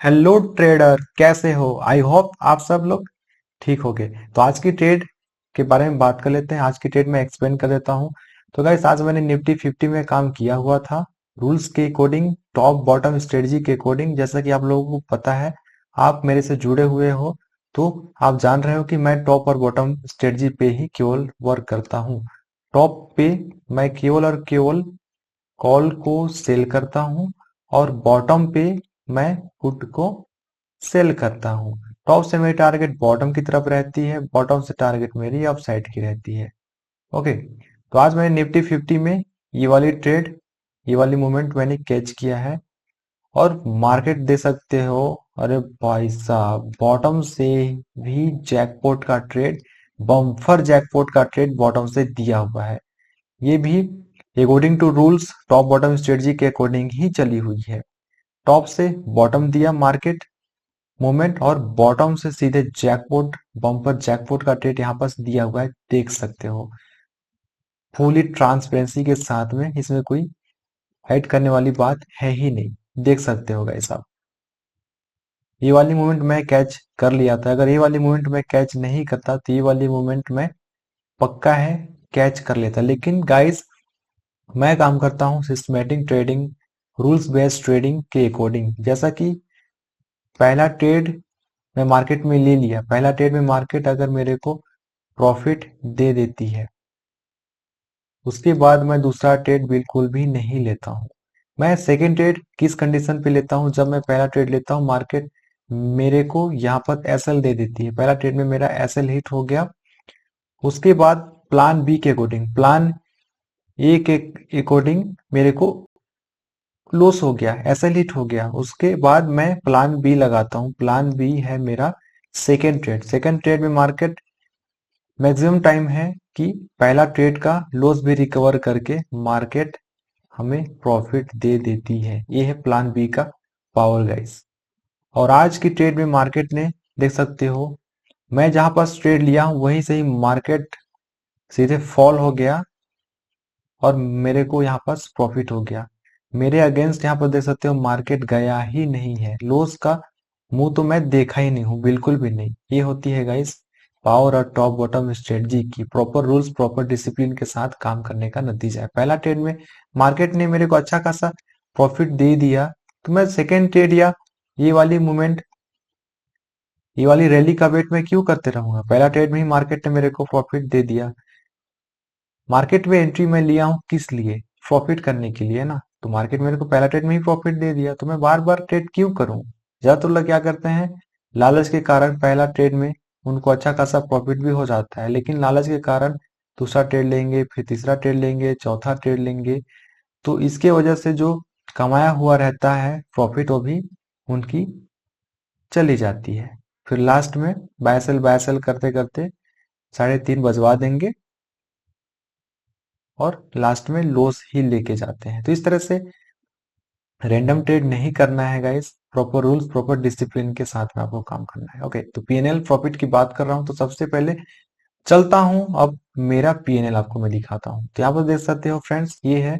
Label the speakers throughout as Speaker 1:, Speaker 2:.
Speaker 1: Hello trader, कैसे हो? I hope आप सब लोग ठीक होगे। तो आज की ट्रेड के बारे में बात कर लेते हैं। आज की ट्रेड मैं एक्सप्लेन कर देता हूँ। तो गाइस, आज मैंने निफ्टी 50 में काम किया हुआ था, रूल्स के अकॉर्डिंग, टॉप बॉटम स्ट्रेटजी के अकॉर्डिंग। जैसा कि आप लोगों को पता है, आप मेरे से जुड़े हुए हो, तो आप जान रहे हो कि मैं टॉप और बॉटम स्ट्रेटजी पे ही केवल वर्क करता हूँ। टॉप पे मैं केवल और केवल कॉल को सेल करता हूँ, और बॉटम पे मैं पुट को सेल करता हूँ। टॉप से मेरी टारगेट बॉटम की तरफ रहती है, बॉटम से टारगेट मेरी अप साइड की रहती है। ओके, तो आज मैंने निफ्टी 50 में ये वाली ट्रेड, ये वाली मूवमेंट मैंने कैच किया है। और मार्केट दे सकते हो, अरे भाई साहब, बॉटम से भी जैकपॉट का ट्रेड, बम्फर जैकपॉट का ट्रेड बॉटम से दिया हुआ है। ये भी according to rules, top bottom strategy के अकॉर्डिंग ही चली हुई है। टॉप से बॉटम दिया मार्केट मूवमेंट, और बॉटम से सीधे जैकपॉट, बम्पर जैकपॉट का ट्रेड यहाँ पास दिया हुआ है, देख सकते हो। फुली ट्रांसपेरेंसी के साथ में, इसमें कोई हाइड करने वाली बात है ही नहीं। देख सकते हो गाइस आप, ये वाली मूवमेंट मैं कैच कर लिया था। अगर ये वाली मूवमेंट मैं कैच नहीं करता तो ये वाली मूवमेंट मैं पक्का है कैच कर लेता। लेकिन गाइस, मैं काम करता हूँ systematic trading, rules based trading के अकॉर्डिंग। जैसा कि पहला ट्रेड मैं मार्केट में ले लिया, पहला ट्रेड में मार्केट अगर मेरे को प्रॉफिट दे देती है, उसके बाद मैं दूसरा ट्रेड बिल्कुल भी नहीं लेता हूँ। मैं सेकेंड ट्रेड किस कंडीशन पे लेता हूँ? जब मैं पहला ट्रेड लेता हूँ, मार्केट मेरे को यहाँ पर एसएल दे देती है, पहला ट्रेड में मेरा एसएल हिट हो गया। उसके बाद प्लान बी के अकॉर्डिंग, प्लान ए के अकॉर्डिंग मेरे को लॉस हो गया, एसएल हिट हो गया। उसके बाद मैं प्लान बी लगाता हूँ, प्लान बी है मेरा सेकेंड ट्रेड। सेकेंड ट्रेड में मार्केट मैक्सिमम टाइम है कि पहला ट्रेड का लॉस भी रिकवर करके मार्केट हमें प्रॉफिट दे देती है। ये है प्लान बी का पावर गाइस। और आज की ट्रेड में मार्केट ने, देख सकते हो, मैं जहां पास ट्रेड लिया हूं वहीं से ही मार्केट सीधे फॉल हो गया, और मेरे को यहाँ पास प्रॉफिट हो गया। मेरे अगेंस्ट यहाँ पर देख सकते हो मार्केट गया ही नहीं है। लॉस का मुंह तो मैं देखा ही नहीं हूँ, बिल्कुल भी नहीं। ये होती है गाइस पावर और टॉप बॉटम स्ट्रेटजी की, प्रॉपर रूल्स, प्रॉपर डिसिप्लिन के साथ काम करने का नतीजा है। पहला ट्रेड में मार्केट ने मेरे को अच्छा खासा प्रॉफिट दे दिया, तो मैं सेकेंड ट्रेड या ये वाली मूवमेंट, ये वाली रैली का वेट मैं क्यों करते रहूंगा? पहला ट्रेड में ही मार्केट ने मेरे को प्रॉफिट दे दिया। मार्केट में एंट्री मैं लिया हूँ किस लिए? प्रॉफिट करने के लिए ना। तो मार्केट मेरे को पहला ट्रेड में ही प्रॉफिट दे दिया, तो मैं बार बार ट्रेड क्यों करूं? ज्यादातर लोग क्या करते हैं, लालच के कारण पहला ट्रेड में उनको अच्छा खासा प्रॉफिट भी हो जाता है, लेकिन लालच के कारण दूसरा ट्रेड लेंगे, फिर तीसरा ट्रेड लेंगे, चौथा ट्रेड लेंगे। तो इसके वजह से जो कमाया हुआ रहता है प्रॉफिट, वो भी उनकी चली जाती है। फिर लास्ट में बाय सेल करते करते 3:30 बजवा देंगे, और लास्ट में लॉस ही लेके जाते हैं। तो इस तरह से रैंडम ट्रेड नहीं करना है guys, proper rules, proper discipline के साथ में आपको काम करना है। ओके, तो पीएनएल प्रॉफिट की बात कर रहा हूं, तो सबसे पहले चलता हूं, अब मेरा पीएनएल आपको मैं दिखाता हूं। तो यहाँ पर देख सकते हो फ्रेंड्स, ये है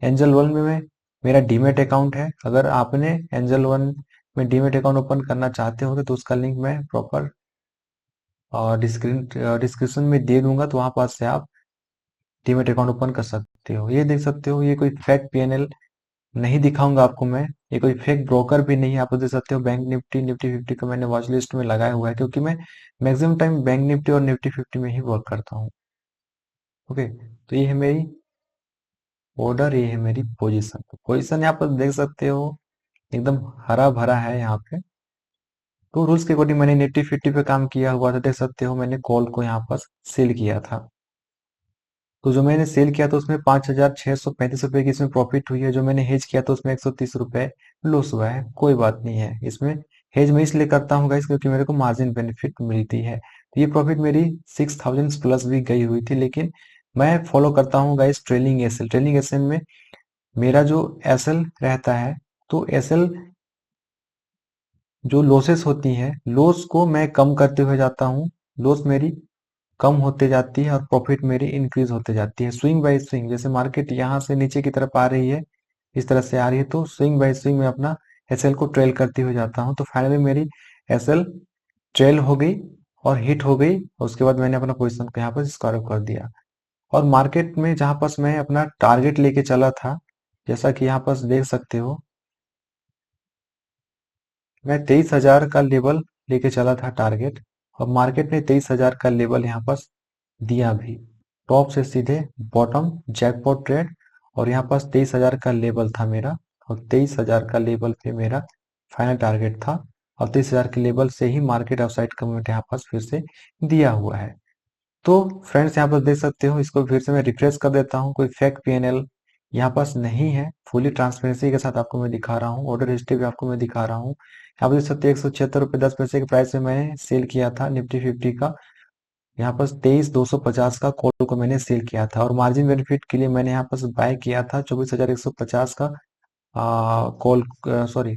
Speaker 1: एंजल वन में मेरा डीमेट अकाउंट है। अगर आपने एंजल वन में डीमेट अकाउंट ओपन करना चाहते हो तो उसका लिंक मैं प्रॉपर डिस्क्रिप्शन में दे दूंगा, तो वहां पास से आप डीमेट अकाउंट ओपन कर सकते हो। ये देख सकते हो, ये कोई फेक पीएनएल नहीं दिखाऊंगा आपको मैं, ये कोई फेक ब्रोकर भी नहीं है। आप देख सकते हो बैंक निफ्टी, निफ्टी 50 को मैंने वॉच लिस्ट में लगाया हुआ है, क्योंकि मैं मैक्सिमम टाइम बैंक निफ्टी और निफ्टी 50 में ही वर्क करता हूँ। ओके, तो ये है मेरी ऑर्डर, ये है मेरी पोजीशन। पोजीशन यहाँ पर देख सकते हो एकदम हरा भरा है यहाँ पे। तो रूल्स के अकॉर्डिंग मैंने निफ्टी 50 पे काम किया हुआ था, देख सकते हो मैंने कॉल को यहाँ पर सेल किया था। तो जो मैंने सेल किया था उसमें 5,635 रुपए की इसमें प्रॉफिट हुई है। जो मैंने हेज किया था उसमें 130 रुपए लॉस हुआ है। कोई बात नहीं है, इसमें हेज मैं इसलिए करता हूँ गाइस क्योंकि मेरे को मार्जिन बेनिफिट मिलती है। तो ये प्रॉफिट मेरी 6,000 प्लस भी गई हुई थी, लेकिन मैं फॉलो करता हूँ guys trailing SL. Trailing SL में मेरा जो एसएल रहता है, तो एसएल जो लॉसेस होती हैं, लॉस को मैं कम करते हुए जाता हूँ। लॉस मेरी कम होते जाती है और प्रॉफिट मेरी इंक्रीज होते जाती है, स्विंग बाय स्विंग। जैसे मार्केट यहाँ से नीचे की तरफ आ रही है, इस तरह से आ रही है, तो स्विंग बाय स्विंग में अपना एसएल को ट्रेल करती हुई जाता हूँ। तो फाइनली मेरी एसएल ट्रेल हो गई और हिट हो गई। उसके बाद मैंने अपना पोजीशन को यहाँ पर स्क्वायर कर दिया। और मार्केट में जहाँ पास मैं अपना टारगेट लेके चला था, जैसा कि यहाँ पास देख सकते हो, मैं 23,000 का लेवल लेके चला था टारगेट, और मार्केट ने 23,000 का लेवल यहाँ पास दिया भी। टॉप से सीधे बॉटम जैकपॉट ट्रेड, और यहाँ पास 23,000 का लेवल था मेरा, और 23,000 का लेवल पे मेरा फाइनल टारगेट था। और 23,000 के लेवल से ही मार्केट अपसाइड का मूवमेंट यहाँ पास फिर से दिया हुआ है। तो फ्रेंड्स यहाँ पर देख सकते हो, इसको फिर से मैं रिफ्रेश कर देता हूँ। कोई फेक पीएनएल यहाँ पास नहीं है, फुली ट्रांसपेरेंसी के साथ आपको मैं दिखा रहा हूँ। ऑर्डर हिस्ट्री भी आपको मैं दिखा रहा हूँ। यहाँ पर देख सकते हो 176 रुपये 10 पैसे के प्राइस में मैंने सेल किया था निफ्टी 50 का। यहाँ पर 23,250 का कॉल को मैंने सेल किया था, और मार्जिन बेनिफिट के लिए मैंने यहाँ पर बाय किया था 24,150 का कॉल, सॉरी,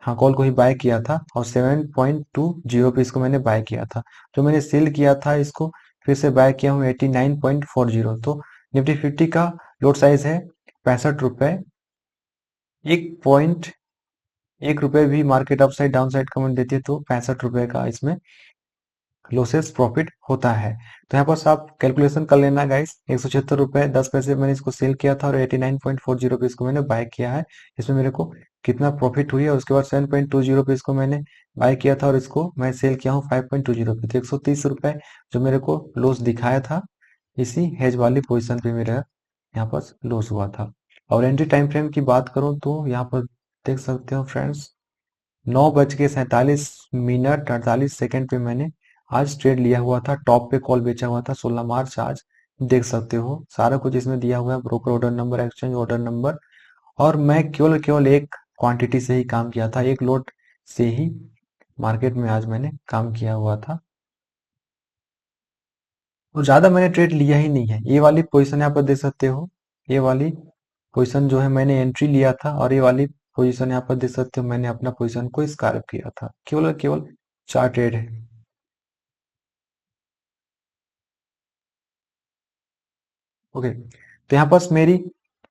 Speaker 1: हाँ, कॉल को ही बाय किया था, और 7.20 पे इसको मैंने बाय किया था। जो मैंने सेल किया था इसको फिर से बाय किया हूँ 89.40। तो निफ्टी 50 का लोड साइज है 65 रुपए। 1.1 रुपए भी मार्केट अपसाइड डाउनसाइड कमेंट देती है, तो 65 रुपए का इसमें लॉसेस प्रॉफिट होता है। तो यहाँ पर आप कैलकुलेशन कर लेना गाइस। 176 रुपए 10 पैसे मैंने इसको सेल किया था, और 89.40 पे इसको मैंने बाय किया है। इसमें मेरे को कितना प्रॉफिट हुई है, उसके बाद 7.20 पे इसको मैंने बाय किया था, और इसको मैं सेल किया हूँ 5.20 पे। तो 130 रुपए जो मेरे को लॉस दिखाया था, इसी हेज वाली पोजिशन पे मेरा यहाँ पर लॉस हुआ था। और एंट्री टाइम फ्रेम की बात करूँ तो यहाँ पर देख सकते हो फ्रेंड्स, 9:47 मिनट 48 सेकंड पे मैंने आज ट्रेड लिया हुआ था। टॉप पे कॉल बेचा हुआ था 16 मार्च आज। देख सकते हो सारा कुछ इसमें दिया हुआ है, broker order number, exchange order number. और मैं केवल केवल एक क्वांटिटी से ही काम किया था, एक लोट से ही मार्केट में आज मैंने काम किया हुआ था। तो ज्यादा मैंने ट्रेड लिया ही नहीं है। ये वाली पोजीशन यहाँ पर देख सकते हो, ये वाली पोजीशन जो है मैंने एंट्री लिया था, और ये वाली पोजीशन यहाँ पर देख सकते हो मैंने अपना पोजीशन को स्क्वायर किया था। केवल और केवल 4 ट्रेड है। ओके, तो यहाँ पास मेरी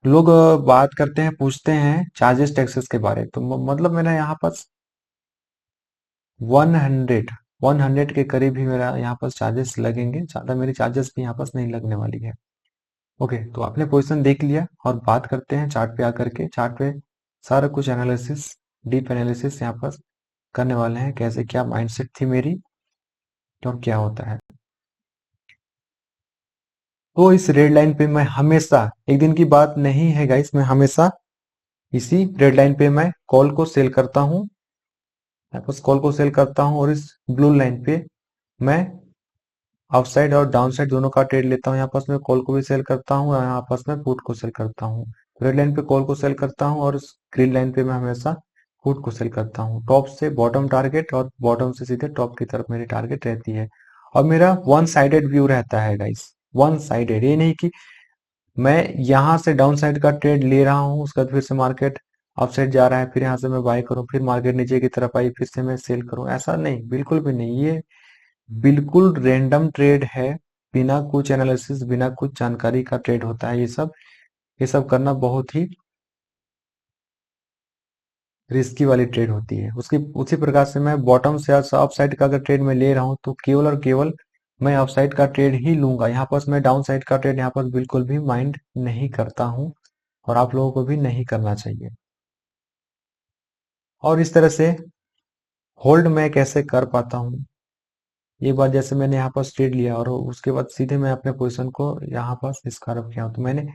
Speaker 1: लोग बात करते हैं, पूछते हैं चार्जेस टैक्सेस के बारे। तो मतलब मेरा यहाँ पास 100 के करीब ही मेरा यहाँ पास चार्जेस लगेंगे। ज्यादा मेरी चार्जेस भी यहाँ पास नहीं लगने वाली है। ओके, तो आपने पोजीशन देख लिया, और बात करते हैं चार्ट पे आकर के। चार्ट पे सारा कुछ एनालिसिस, डीप एनालिसिस यहाँ पर करने वाले हैं, कैसे क्या माइंडसेट थी मेरी और क्या होता है। तो इस रेड लाइन पे मैं हमेशा, एक दिन की बात नहीं है गाइस, मैं हमेशा इसी रेड लाइन पे मैं कॉल को सेल करता हूँ, यहाँ पर कॉल को सेल करता हूँ। और इस ब्लू लाइन पे मैं अपसाइड और डाउन साइड दोनों का ट्रेड लेता हूँ। यहाँ पास मैं कॉल को भी सेल करता हूँ, और यहाँ पास मैं पुट को सेल करता हूँ। रेड लाइन पे कॉल को सेल करता हूँ, और ग्रीन लाइन पे मैं हमेशा पुट को सेल करता हूँ। टॉप से बॉटम टारगेट, और बॉटम से सीधे टॉप की तरफ मेरी टारगेट रहती है। और मेरा वन साइडेड व्यू रहता है गाइस, वन साइडेड। ये नहीं कि मैं यहाँ से डाउन साइड का ट्रेड ले रहा हूँ, उसके बाद फिर से मार्केट अपसाइड जा रहा है, फिर यहाँ से मैं बाय करूँ, फिर मार्केट नीचे की तरफ आई, फिर से मैं सेल करूँ। ऐसा नहीं, बिल्कुल भी नहीं। ये बिल्कुल रैंडम ट्रेड है, बिना कुछ एनालिसिस, बिना कुछ जानकारी का ट्रेड होता है ये सब करना बहुत ही रिस्की वाली ट्रेड होती है। उसकी उसी प्रकार से मैं बॉटम से अपसाइड का अगर ट्रेड में ले रहा हूँ, तो केवल और केवल मैं अपसाइड का ट्रेड ही लूंगा। यहाँ पर मैं डाउन साइड का ट्रेड यहाँ पर बिल्कुल भी माइंड नहीं करता हूँ, और आप लोगों को भी नहीं करना चाहिए। और इस तरह से होल्ड मैं कैसे कर पाता हूँ, ये बात, जैसे मैंने यहाँ पर ट्रेड लिया और उसके बाद सीधे मैं अपने पोजीशन को यहाँ पर स्क्वायर अप किया हूँ। तो मैंने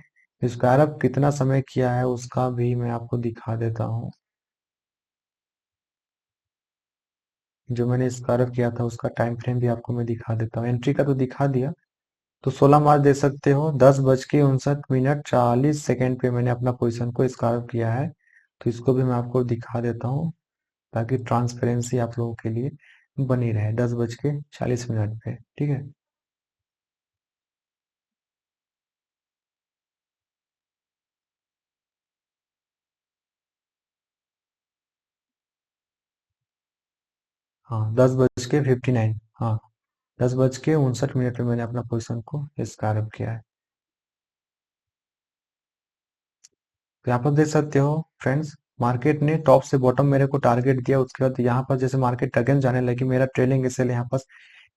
Speaker 1: स्क्वायर अप कितना समय किया है उसका भी मैं आपको दिखा देता हूँ। जो मैंने स्क्वायर अप किया था उसका टाइम फ्रेम भी आपको मैं दिखा देता हूँ। एंट्री का तो दिखा दिया। तो 16 मार्च दे सकते हो, 10:59 मिनट 40 सेकंड पे मैंने अपना पोजीशन को स्क्वायर अप किया है। तो इसको भी मैं आपको दिखा देता हूँ, ताकि ट्रांसपेरेंसी आप लोगों के लिए बनी रहे। 10:40 मिनट पे, ठीक है। हाँ, 10:59, हाँ, 10:59 पे मैंने अपना पोजीशन को स्क्वायर अप किया है। तो यहाँ पर देख सकते हो फ्रेंड्स, मार्केट ने टॉप से बॉटम मेरे को टारगेट दिया, उसके बाद यहाँ पर जैसे मार्केट अगेन जाने लगी, मेरा ट्रेलिंग एसएल यहाँ पर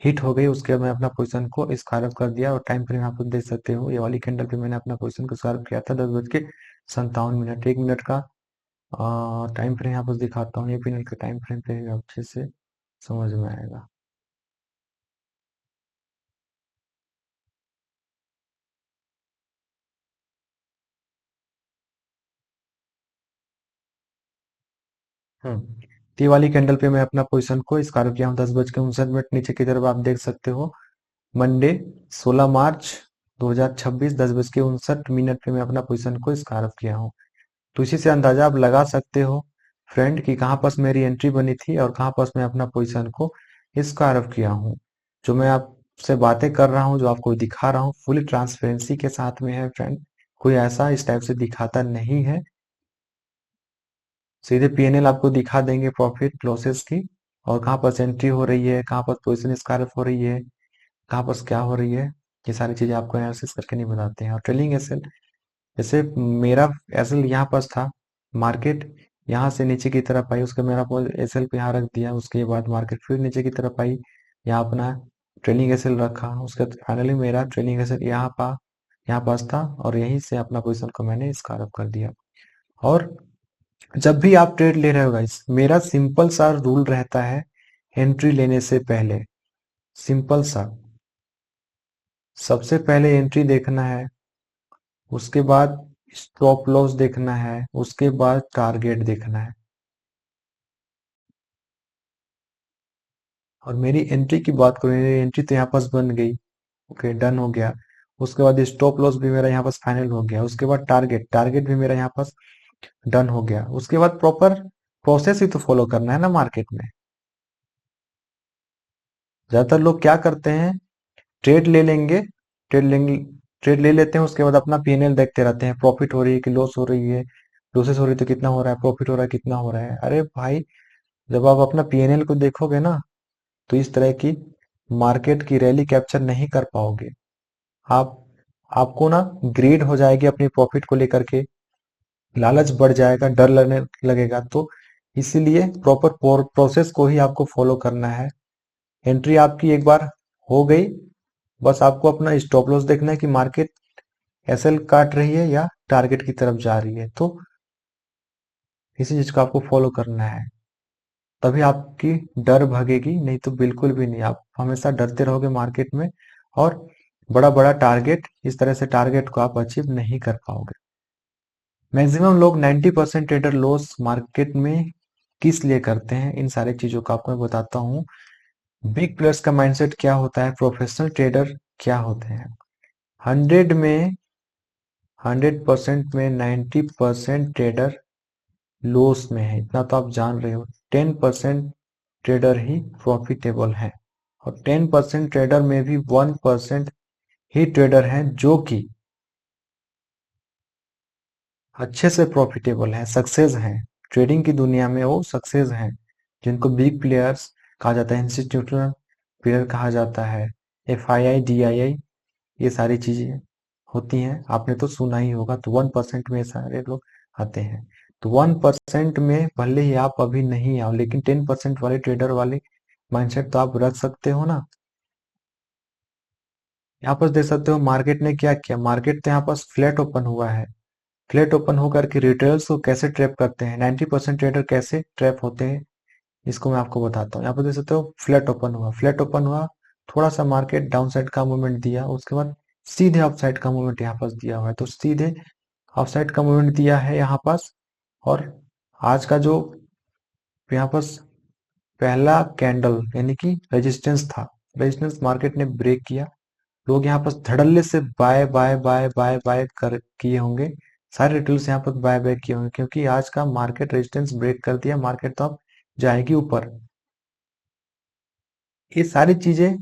Speaker 1: हिट हो गई, उसके बाद मैं अपना पोजीशन को स्क्वायर कर दिया और टाइम फ्रेम यहाँ पर देख सकते हो, ये वाली कैंडल पे मैंने अपना पोजीशन को स्क्वायर किया था 10:57। 1 मिनट का टाइम फ्रेम यहाँ पर दिखाता हूँ, ये मिनट का टाइम फ्रेम पे अच्छे से समझ में आएगा। तो ये वाली कैंडल पे मैं अपना पोजीशन को स्क्वायर किया हूँ 10:59। नीचे की तरफ आप देख सकते हो, मंडे 16 मार्च 2026 10:59 पे मैं अपना पोजीशन को स्क्वायर किया हूँ। तो इसी से अंदाजा आप लगा सकते हो फ्रेंड कि कहाँ पास मेरी एंट्री बनी थी और कहाँ पास मैं अपना पोजीशन को स्क्वायर किया हूँ। जो मैं आपसे बातें कर रहा हूँ, जो आपको दिखा रहा हूँ, फुल ट्रांसपेरेंसी के साथ में है फ्रेंड। कोई ऐसा इस टाइप से दिखाता नहीं है, सीधे पीएनएल आपको दिखा देंगे प्रॉफिट लॉसेस की, और कहाँ पर एंट्री हो रही है, कहाँ पर पोजीशन स्क्वायर हो रही है, कहाँ पर क्या हो रही है, ये सारी चीजें आपको एनालिसिस करके नहीं बताते हैं। और ट्रेलिंग एसएल, जैसे मेरा एसएल यहाँ पास था, मार्केट यहाँ से नीचे की तरफ आई, उसके मेरा एसएल पे यहाँ रख दिया, उसके बाद मार्केट फिर नीचे की तरफ आई, यहाँ अपना ट्रेलिंग एसएल रखा, उसके बाद फाइनली मेरा ट्रेलिंग एसएल यहाँ पास था, और यहीं से अपना पोजीशन को मैंने स्क्वायर कर दिया। और जब भी आप ट्रेड ले रहे हो गाइस, मेरा सिंपल सा रूल रहता है एंट्री लेने से पहले, सिंपल सा, सबसे पहले एंट्री देखना है, उसके बाद स्टॉप लॉस देखना है, उसके बाद टारगेट देखना है। और मेरी एंट्री की बात करूं, मेरी एंट्री तो यहाँ पास बन गई, ओके डन हो गया। उसके बाद स्टॉप लॉस भी मेरा यहाँ पास फाइनल हो गया, उसके बाद टारगेट टारगेट भी मेरा यहाँ पास डन हो गया। उसके बाद प्रॉपर प्रोसेस ही तो फॉलो करना है ना मार्केट में। ज्यादातर लोग क्या करते हैं, ट्रेड ले लेंगे, ट्रेड लेंगे, ट्रेड ले लेते हैं, उसके बाद अपना पीएनएल देखते रहते हैं, प्रॉफिट हो रही है कि लॉस हो रही है, लॉसेस हो रही है तो कितना हो रहा है, प्रॉफिट हो रहा है कितना हो रहा है। अरे भाई, जब आप अपना पीएनएल को देखोगे ना, तो इस तरह की मार्केट की रैली कैप्चर नहीं कर पाओगे आप। आपको ना ग्रीड हो जाएगी अपनी प्रॉफिट को लेकर के, लालच बढ़ जाएगा, डर लगने लगेगा। तो इसीलिए प्रॉपर प्रोसेस को ही आपको फॉलो करना है। एंट्री आपकी एक बार हो गई, बस आपको अपना स्टॉप लॉस देखना है कि मार्केट एसएल काट रही है या टारगेट की तरफ जा रही है। तो इसी चीज को आपको फॉलो करना है, तभी आपकी डर भागेगी, नहीं तो बिल्कुल भी नहीं। आप हमेशा डरते रहोगे मार्केट में, और बड़ा बड़ा टारगेट, इस तरह से टारगेट को आप अचीव नहीं कर पाओगे। मैक्सिमम लोग 90% ट्रेडर लॉस मार्केट में किस लिए करते हैं, इन सारी चीजों का आपको मैं बताता हूँ। बिग प्लेयर्स का माइंडसेट क्या होता है, प्रोफेशनल ट्रेडर क्या होते हैं। 100% में 90% ट्रेडर लॉस में है, इतना तो आप जान रहे हो। 10% ट्रेडर ही प्रॉफिटेबल है, और 10% ट्रेडर में भी 1% ही ट्रेडर हैं जो कि अच्छे से प्रॉफिटेबल हैं, सक्सेस हैं, ट्रेडिंग की दुनिया में वो सक्सेस हैं, जिनको बिग प्लेयर्स कहा जाता है, इंस्टीट्यूशनल प्लेयर कहा जाता है, एफआईआई डीआईआई, ये सारी चीजें होती हैं, आपने तो सुना ही होगा। तो 1% में सारे लोग आते हैं। तो 1% में भले ही आप अभी नहीं आओ, लेकिन 10% वाले ट्रेडर वाले माइंडसेट तो आप रख सकते हो ना। यहाँ पर देख सकते हो मार्केट ने क्या किया, मार्केट तो यहाँ पर फ्लैट ओपन हुआ है। फ्लैट ओपन होकर के रिटेलर्स को कैसे ट्रैप करते हैं, 90% ट्रेडर कैसे ट्रैप होते हैं, इसको मैं आपको बताता हूँ। यहाँ पर देख सकते हो फ्लैट ओपन हुआ, फ्लैट ओपन हुआ, थोड़ा सा मार्केट डाउन साइड का मूवमेंट दिया, उसके बाद सीधे अप साइड का मूवमेंट यहाँ पास दिया हुआ है। तो सीधे अप साइड का मूवमेंट दिया है यहाँ पास, और आज का जो यहाँ पास पहला कैंडल यानी कि रेजिस्टेंस था, रेजिस्टेंस मार्केट ने ब्रेक किया, लोग यहाँ पर धड़ल्ले से bye bye bye bye bye कर किए होंगे, सारे रिटेलर्स यहाँ पर बाय बाय किए होंगे, क्योंकि आज का मार्केट रेजिस्टेंस ब्रेक कर दिया, मार्केट तो अब जाएगी ऊपर। ये सारी चीजें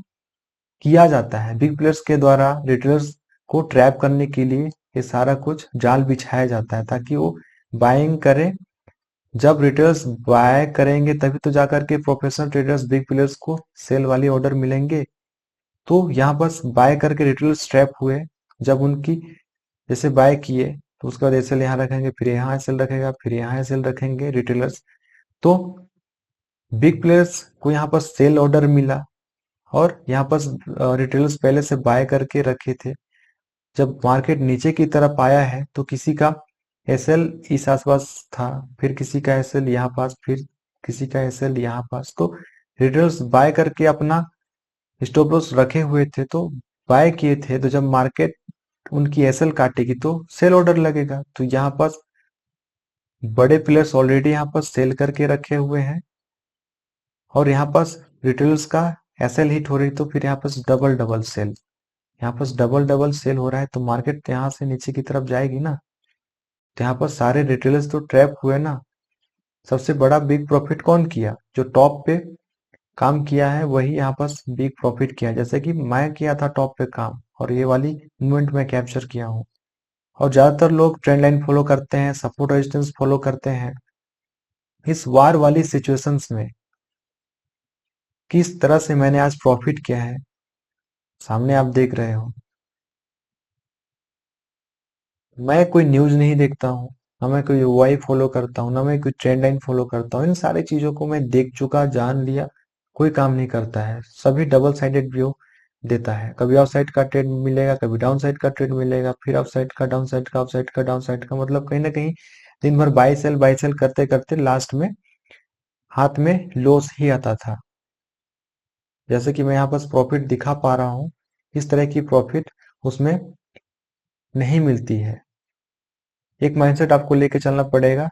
Speaker 1: किया जाता है बिग प्लेयर्स के द्वारा, रिटेलर्स को ट्रैप करने के लिए ये सारा कुछ जाल बिछाया जाता है, ताकि वो बाइंग करें। जब रिटेलर्स बाय करेंगे तभी तो जाकर के प्रोफेशनल ट्रेडर्स बिग प्लेयर्स को सेल वाली ऑर्डर मिलेंगे। तो यहाँ बस बाय करके रिटेलर्स ट्रैप हुए, जब उनकी जैसे बाय किए, तो उसके बाद एसएल यहाँ रखेंगे, फिर यहाँ एसएल रखेगा, फिर यहाँ एसएल रखेंगे रिटेलर्स। तो बिग प्लेयर्स को यहाँ पर सेल ऑर्डर मिला और यहाँ पर रिटेलर्स पहले से बाय करके रखे थे। जब मार्केट नीचे की तरफ आया है तो किसी का एसएल इस आसपास था, फिर किसी का एसएल यहाँ पास, फिर किसी का एसएल यहाँ पास। तो रिटेलर्स बाय करके अपना स्टॉप लॉस रखे हुए थे, तो बाय किए थे। तो जब मार्केट उनकी एसएल काटेगी तो सेल ऑर्डर लगेगा। तो यहाँ पर बड़े प्लेयर्स ऑलरेडी यहाँ पर सेल करके रखे हुए हैं और यहाँ पास रिटेलर्स का एसएल हिट हो रही, तो फिर यहाँ पास डबल डबल सेल, यहाँ पास डबल डबल सेल हो रहा है। तो मार्केट यहाँ से नीचे की तरफ जाएगी ना, तो यहाँ पर सारे रिटेलर्स तो ट्रैप हुए ना। सबसे बड़ा बिग प्रॉफिट कौन किया? जो टॉप पे काम किया है वही यहाँ पास बिग प्रॉफिट किया। जैसे कि मैं किया था टॉप पे काम और ये वाली मूवमेंट में कैप्चर किया हूँ। और ज्यादातर लोग ट्रेंड लाइन फॉलो करते हैं, सपोर्ट रेजिस्टेंस फॉलो करते हैं। इस वार वाली सिचुएशंस में किस तरह से मैंने आज प्रॉफिट किया है सामने आप देख रहे हो। मैं कोई न्यूज नहीं देखता हूँ, ना मैं कोई यूआई फॉलो करता हूँ, ना मैं कोई ट्रेंड लाइन फॉलो करता हूँ। इन सारी चीजों को मैं देख चुका, जान लिया। कोई काम नहीं करता है, सभी डबल साइडेड व्यू देता है। कभी अप साइड का ट्रेड मिलेगा, कभी डाउन साइड का ट्रेड मिलेगा, फिर अप साइड का, डाउन साइड का, अप साइड का, डाउन साइड का। मतलब कहीं ना कहीं दिन भर बाई सेल करते करते लास्ट में हाथ में लॉस ही आता था। जैसे कि मैं यहाँ पास प्रॉफिट दिखा पा रहा हूँ, इस तरह की प्रॉफिट उसमें नहीं मिलती है। एक माइंडसेट आपको लेके चलना पड़ेगा।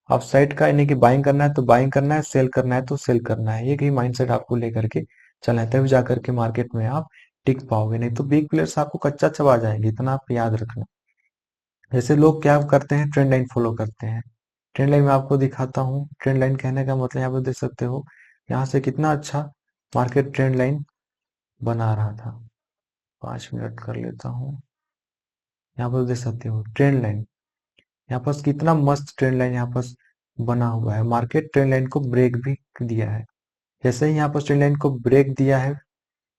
Speaker 1: आप साइड का यानी कि बाइंग करना है तो बाइंग करना है, सेल करना है तो सेल करना है। एक ही माइंडसेट आपको लेकर के चलना है, तभी जाकर के मार्केट में आप टिक पाओगे। नहीं तो बिग प्लेयर्स आपको कच्चा चबा जाएंगे, इतना आप याद रखना। जैसे लोग क्या करते हैं, ट्रेंड लाइन फॉलो करते हैं। ट्रेंड लाइन में आपको दिखाता हूँ। ट्रेंड लाइन कहने का मतलब यहाँ पे देख सकते हो, यहाँ से कितना अच्छा मार्केट ट्रेंड लाइन बना रहा था। 5 मिनट कर लेता हूँ। यहाँ पर देख सकते हो ट्रेंड लाइन, यहाँ पर कितना मस्त ट्रेंड लाइन यहाँ पर बना हुआ है। मार्केट ट्रेंड लाइन को ब्रेक भी दिया है। जैसे ही यहाँ पर ट्रेंड लाइन को ब्रेक दिया है,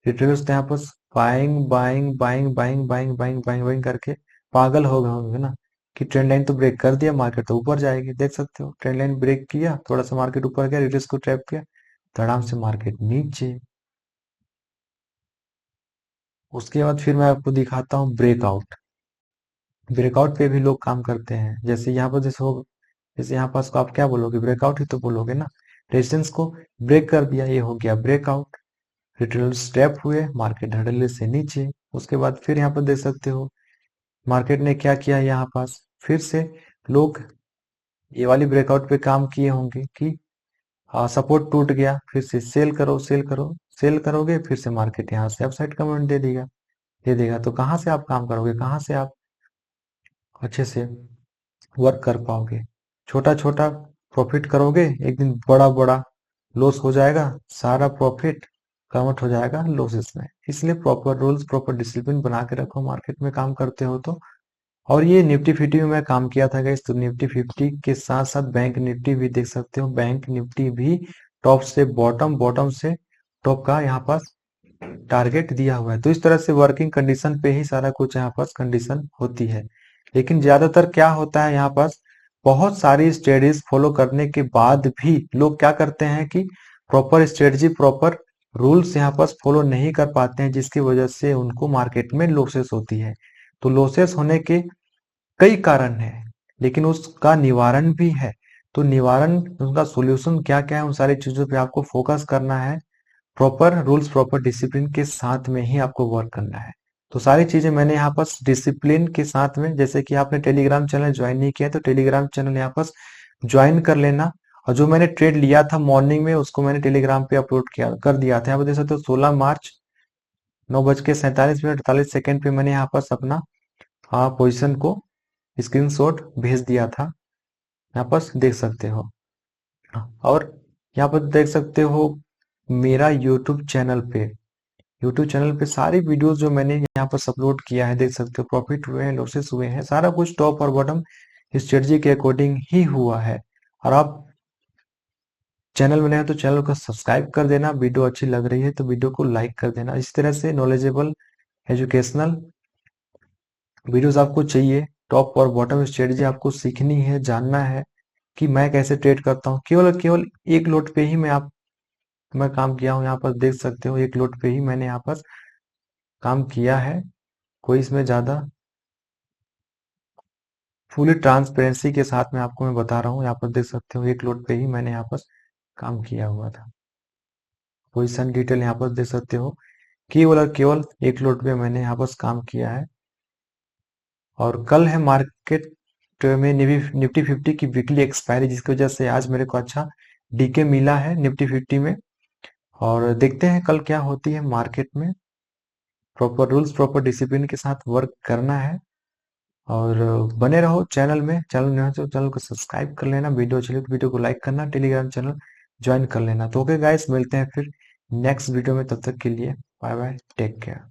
Speaker 1: रिटेलर्स ने यहाँ पर buying buying buying buying buying buying buying buying करके पागल हो गए होंगे ना, कि ट्रेंड लाइन तो ब्रेक कर दिया, मार्केट तो ऊपर जाएगी। देख सकते हो ट्रेंड लाइन ब्रेक किया, थोड़ा सा मार्केट ऊपर गया, रिटेलर्स को ट्रैप किया, धड़ाम से मार्केट नीचे। उसके बाद फिर मैं आपको दिखाता हूँ ब्रेकआउट। ब्रेकआउट पे भी लोग काम करते हैं। जैसे यहाँ पर जैसे यहाँ पास को आप क्या बोलोगे, ब्रेकआउट ही तो बोलोगे ना। रेजिस्टेंस को ब्रेक कर दिया, ये हो गया ब्रेकआउट। रिटेलर स्टेप हुए, मार्केट धड़ल्ले से नीचे। उसके बाद फिर यहाँ पर देख सकते हो मार्केट ने क्या किया, यहाँ पास फिर से लोग ये वाली ब्रेकआउट पे काम किए होंगे कि सपोर्ट टूट गया, फिर से सेल करो सेल करो। सेल करोगे फिर से मार्केट यहाँ से अपसाइड कमेंट दे देगा। तो कहाँ से आप काम करोगे, कहाँ से आप अच्छे से वर्क कर पाओगे। छोटा छोटा प्रॉफिट करोगे, एक दिन बड़ा बड़ा लॉस हो जाएगा, सारा प्रॉफिट कन्वर्ट हो जाएगा लॉसेस में। इसलिए प्रॉपर रूल्स, प्रॉपर डिसिप्लिन बना के रखो मार्केट में काम करते हो तो। और ये निफ्टी फिफ्टी में मैं काम किया था गाइस, तो निफ्टी फिफ्टी के साथ साथ बैंक निफ्टी भी देख सकते हो। बैंक निफ्टी भी टॉप से बॉटम, बॉटम से टॉप का यहाँ पास टारगेट दिया हुआ है। तो इस तरह से वर्किंग कंडीशन पे ही सारा कुछ यहाँ पास कंडीशन होती है। लेकिन ज्यादातर क्या होता है, यहाँ पास बहुत सारी स्ट्रेटजीज फॉलो करने के बाद भी लोग क्या करते हैं कि प्रॉपर स्ट्रेटजी, प्रॉपर रूल्स यहाँ पास फॉलो नहीं कर पाते हैं, जिसकी वजह से उनको मार्केट में लॉसेस होती है। तो लॉसेस होने के कई कारण है, लेकिन उसका निवारण भी है। तो निवारण, उसका सोल्यूशन क्या क्या है, उन सारी चीजों पे आपको फोकस करना है। प्रॉपर रूल्स, प्रॉपर डिसिप्लिन के साथ में ही आपको वर्क करना है। तो सारी चीजें मैंने यहाँ पर डिसिप्लिन के साथ में, जैसे कि आपने टेलीग्राम चैनल ज्वाइन नहीं किया तो टेलीग्राम चैनल यहाँ पर ज्वाइन कर लेना। और जो मैंने ट्रेड लिया था मॉर्निंग में, उसको मैंने टेलीग्राम पे अपलोड किया कर दिया था। यहाँ पर देख सकते हो 16 मार्च 9:47 मिनट 48 सेकेंड पे मैंने यहाँ पर अपना पोजिशन को स्क्रीनशॉट भेज दिया था। यहाँ पर देख सकते हो। और यहाँ पर देख सकते हो मेरा यूट्यूब चैनल पे सारी वीडियोस जो मैंने यहाँ पर अपलोड किया है, देख सकते हो। प्रॉफिट हुए हैं, लॉसेस हुए हैं, सारा कुछ टॉप और बॉटम स्ट्रेटजी के अकॉर्डिंग ही हुआ है। और आप चैनल में नए हो तो चैनल को सब्सक्राइब कर देना। वीडियो अच्छी लग रही है तो वीडियो को लाइक कर देना। इस तरह से नॉलेजेबल एजुकेशनल वीडियोस आपको चाहिए टॉप और बॉटम स्ट्रेटजी आपको सीखनी है, जानना है कि मैं कैसे ट्रेड करता हूँ। केवल और केवल एक लोट पे ही मैं काम किया हूँ। यहाँ पर देख सकते हो, एक लोट पे ही मैंने यहाँ पर काम किया है। कोई इसमें ज्यादा फुली ट्रांसपेरेंसी के साथ में आपको मैं बता रहा हूँ। यहाँ पर देख सकते हो, एक लोट पे ही मैंने यहाँ पर काम किया हुआ था। पोजीशन डिटेल यहाँ पर देख सकते हो, केवल और केवल एक लोट पे मैंने यहाँ पर काम किया है। और कल है मार्केट में निफ्टी 50 की वीकली एक्सपायरी, जिसकी वजह से आज मेरे को अच्छा डीके मिला है निफ्टी 50 में। और देखते हैं कल क्या होती है मार्केट में। प्रॉपर रूल्स, प्रॉपर डिसिप्लिन के साथ वर्क करना है। और बने रहो चैनल में। चैनल नया तो चैनल को सब्सक्राइब कर लेना, वीडियो अच्छी लगे तो वीडियो को लाइक करना, टेलीग्राम चैनल ज्वाइन कर लेना। तो ओके गाइस, मिलते हैं फिर नेक्स्ट वीडियो में। तब तक के लिए बाय बाय, टेक केयर।